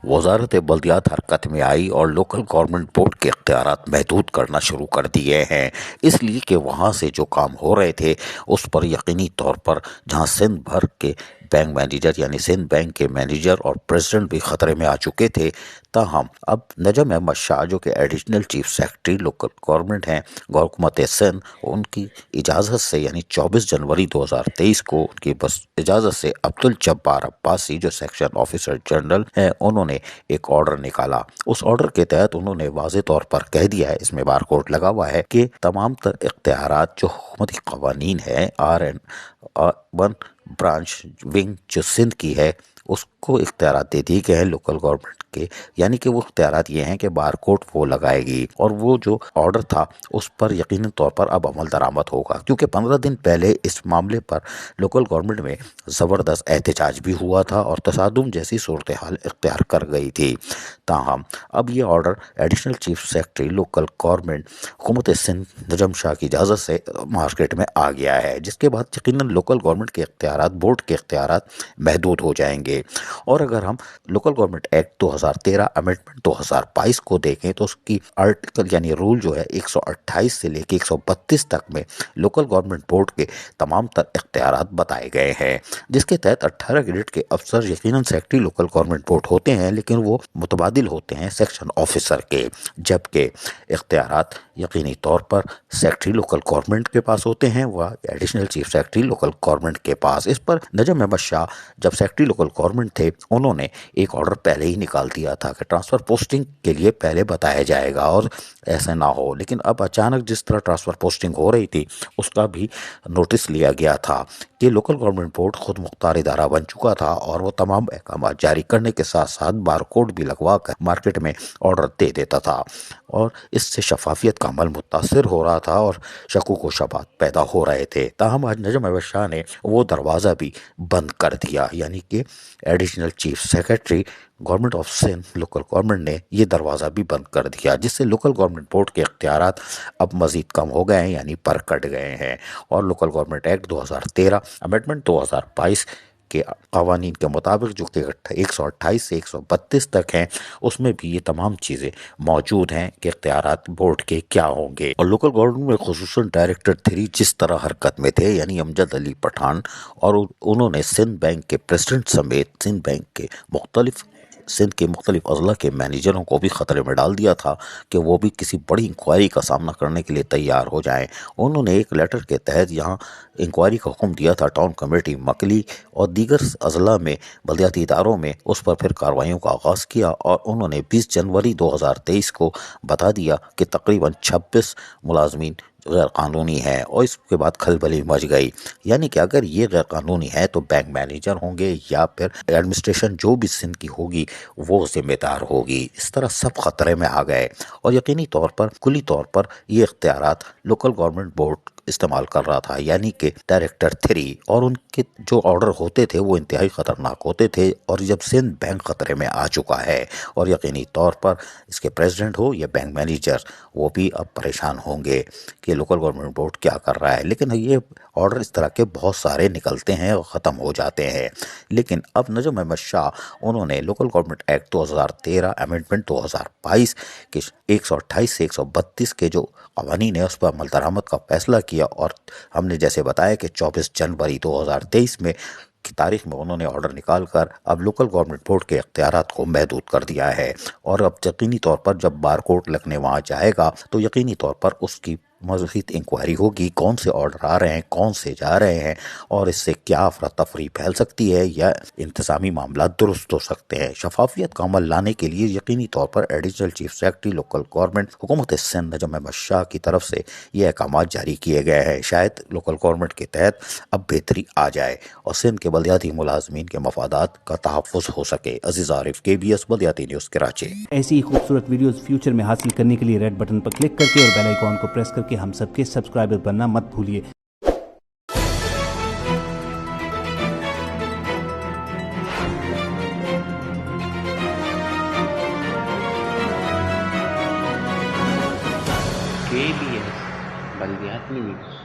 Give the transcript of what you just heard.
वजारत बल्दियात हरकत में आई और लोकल गवर्नमेंट बोर्ड के इख्तियारात महदूद करना शुरू कर दिए हैं, इसलिए कि वहाँ से जो काम हो रहे थे उस पर यकीनी तौर पर जहाँ सिंध भर के बैंक मैनेजर यानी सिंध बैंक के मैनेजर और प्रेसिडेंट भी ख़तरे में आ चुके थे, ताहम अब नजम अहमद शाह जो कि additional chief secretary local government हैं हुकूमत सिंध, उनकी इजाज़त से यानी 24 जनवरी 2023 को उनकी बस इजाज़त से अब्दुल जब्बार अब्बासी जो सेक्शन ऑफिसर जनरल हैं, उन्होंने एक ऑर्डर निकाला। उस ऑर्डर के तहत उन्होंने वाज़े तौर पर कह दिया है, इसमें बारकोड लगा हुआ है, कि तमाम तर इख्तियारात जो हुकूमती क़वानीन है RN1 ब्रांच विंग जो सिंध की है उसको इख्तियारात दे दिए गए हैं लोकल गवर्नमेंट के, यानी कि वो इख्तियारात ये हैं कि बारकोड वो लगाएगी और वो जो ऑर्डर था उस पर यकीनी तौर पर अब अमल दरामद होगा, क्योंकि 15 दिन पहले इस मामले पर लोकल गवर्नमेंट में ज़बरदस्त एहतजाज भी हुआ था और तसादुम जैसी सूरत हाल इख्तियार कर गई थी। ताहम अब ये order additional chief secretary local government हुकूमत सिंध नजम शाह की इजाज़त से मार्केट में आ गया है, जिसके बाद यकीनन लोकल गवर्नमेंट के इख्तियारात, बोर्ड के इख्तियारात महदूद हो जाएंगे। और अगर हम लोकल गवर्नमेंट एक्ट 2013 अमेंडमेंट 2022 को देखें तो उसकी आर्टिकल यानी रूल जो है 128 से लेके 132 तक में लोकल गवर्नमेंट बोर्ड के तमाम तर इख्तियारात बताए गए हैं, जिसके तहत 18 ग्रेड के अफसर यकीनन सेक्रेटरी लोकल गवर्नमेंट बोर्ड होते हैं, लेकिन वो मुतबादिल होते हैं सेक्शन ऑफिसर के, जबकि इख्तियारात यकीनी तौर पर सेक्रेटरी लोकल गवर्नमेंट के पास होते हैं, वह additional chief secretary local government के पास। इस पर नजम अहमद शाह जब सेक्रेटरी लोकल गवर्नमेंट थे, उन्होंने एक ऑर्डर पहले ही निकाल दिया था कि ट्रांसफ़र पोस्टिंग के लिए पहले बताया जाएगा और ऐसा ना हो, लेकिन अब अचानक जिस तरह ट्रांसफ़र पोस्टिंग हो रही थी उसका भी नोटिस लिया गया था कि लोकल गवर्नमेंट बोर्ड खुद मुख्तार इदारा बन चुका था और वो तमाम अहकाम जारी करने के साथ साथ बारकोड भी लगवा कर मार्केट में ऑर्डर दे देता था और इससे शफाफियत का अमल मुतासर हो रहा था और शकूक व शबात पैदा हो रहे थे। ताहम आज नजम अहमद शाह ने वो दरवाज़ा भी बंद कर दिया, यानी कि additional chief secretary government of Sindh local government ने ये दरवाज़ा भी बंद कर दिया, जिससे लोकल गवर्नमेंट बोर्ड के इख्तियारात अब मज़ीद कम हो गए हैं, यानी पर कट गए हैं। और लोकल गवर्नमेंट एक्ट 2013 अमेंडमेंट 2022 के कवानीन के मुताबिक जो कि 128 से 132 तक हैं, उसमें भी ये तमाम चीज़ें मौजूद हैं कि इख्तियारात बोर्ड के क्या होंगे। और लोकल गवर्नमेंट में खुसूसन डायरेक्टर 3 जिस तरह हरकत में थे, यानी अमजद अली पठान, और उन्होंने सिंध बैंक के प्रेसिडेंट समेत सिंध के मुख्तलिफ अजला के मैनेजरों को भी ख़तरे में डाल दिया था कि वो भी किसी बड़ी इंक्वायरी का सामना करने के लिए तैयार हो जाएं। उन्होंने एक लेटर के तहत यहाँ इंक्वायरी का हुक्म दिया था टाउन कमेटी मकली और दीगर अजला में बल्दियाती इदारों में, उस पर फिर कार्रवाइयों का आगाज़ किया और उन्होंने 20 जनवरी 2023 को बता दिया कि तकरीबन 26 मुलाजमीन गैर कानूनी है और इसके बाद खलबली मच गई, यानी कि अगर ये गैर कानूनी है तो बैंक मैनेजर होंगे या फिर एडमिनिस्ट्रेशन जो भी सिंध की होगी वो जिम्मेदार होगी। इस तरह सब खतरे में आ गए और यकीनी तौर पर कुली तौर पर ये इख्तियारात लोकल गवर्नमेंट बोर्ड इस्तेमाल कर रहा था, यानी कि डायरेक्टर 3, और उनके जो ऑर्डर होते थे वो इंतहाई ख़तरनाक होते थे। और जब सिंध बैंक ख़तरे में आ चुका है और यकीनी तौर पर इसके प्रेसिडेंट हो या बैंक मैनेजर, वो भी अब परेशान होंगे कि लोकल गवर्नमेंट बोर्ड क्या कर रहा है। लेकिन ये ऑर्डर इस तरह के बहुत सारे निकलते हैं और ख़त्म हो जाते हैं। लेकिन अब नजम अहमद शाह उन्होंने लोकल गवर्नमेंट एक्ट 2013 अमेंडमेंट 2022 के 128 से 132 के जो कवानीन है उस पर अमल दरामद का फैसला किया और हमने जैसे बताया कि 24 जनवरी 2023 में की तारीख में उन्होंने ऑर्डर निकाल कर अब लोकल गवर्नमेंट बोर्ड के इख्तियारात को महदूद कर दिया है। और अब यकीनी तौर पर जब बारकोड लगने वहाँ जाएगा तो यकीनी तौर पर उसकी मज़ीद इंक्वायरी होगी, कौन से ऑर्डर आ रहे हैं, कौन से जा रहे हैं और इससे क्या अफरा तफरी फैल सकती है या इंतज़ामी मामला दुरुस्त हो सकते हैं। शफाफियत का अमल लाने के लिए यकीनी तौर पर additional chief secretary local government हुकूमत सिंध नजम अहमद शाह की तरफ से ये अहकाम जारी किए गए हैं। शायद लोकल गवर्नमेंट के तहत अब बेहतरी आ जाए और सिंध के बल्दियाती मुलाजमीन के मफादात का तहफ़्फ़ुज़ हो सके। अज़ीज़ आरिफ, KBS बल्दियाती न्यूज़ कराची। ऐसी ही खूबसूरत वीडियोस फ्यूचर में हासिल करने के लिए रेड बटन पर क्लिक करके और बेल आइकॉन को प्रेस करके हम सबके सब्सक्राइबर बनना मत भूलिए। KBS बल्दियात न्यूज़।